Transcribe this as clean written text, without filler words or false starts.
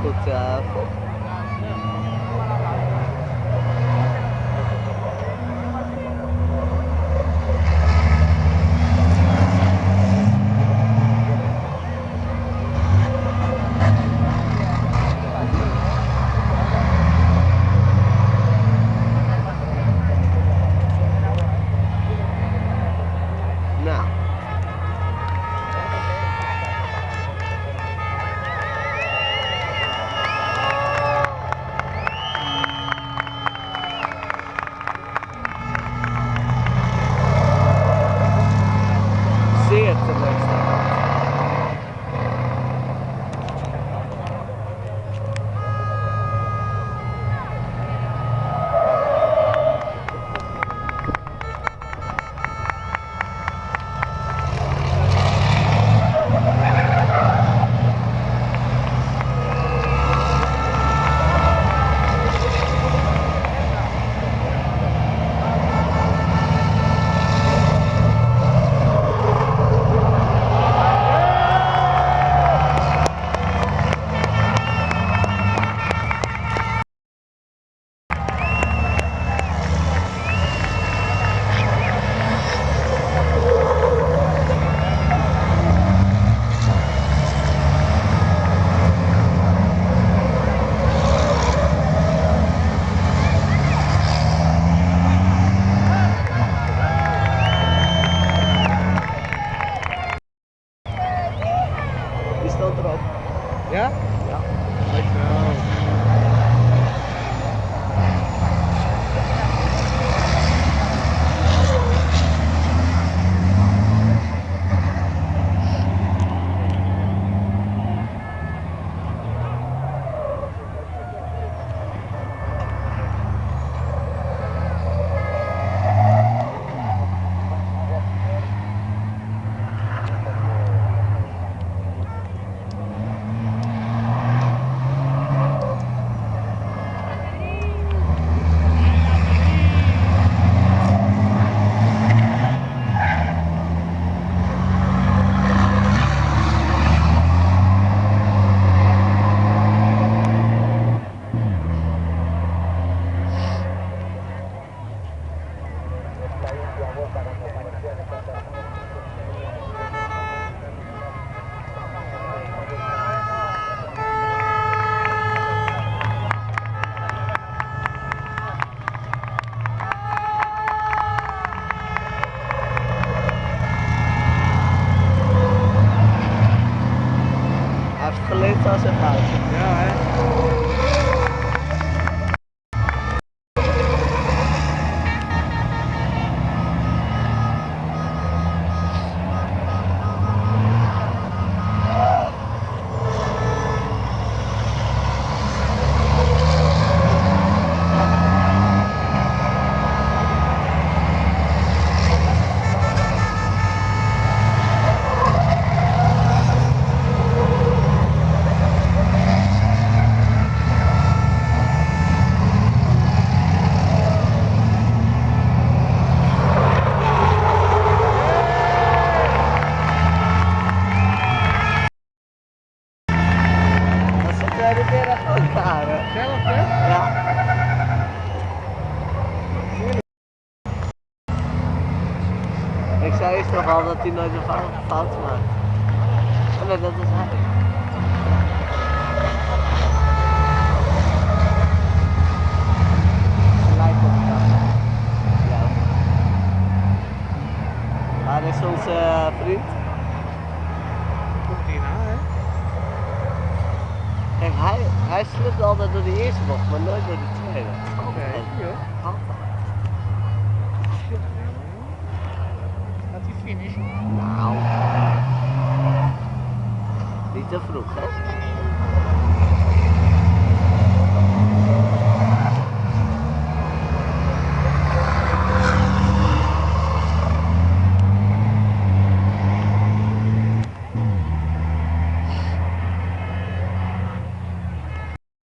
goed vol. Zeer teleurstellend. Die stond erop. Ja? Ja. Dankjewel. Hij heeft geleefd als een goudje. Ja, hè? Dat is de tweede keer dat we elkaar. Zelf, hè? Ja. Ik zei eerst nog al dat hij nooit een fout maakt. Oh nee, dat is hij. Lijkt op elkaar. Ja. Waar is onze vriend? Komt hierna, hè? Kijk, hij slipt altijd door de eerste bocht, maar nooit door de tweede. Nee, joh. Altijd. Gaat hij finishen? Nou. Niet te vroeg, hè?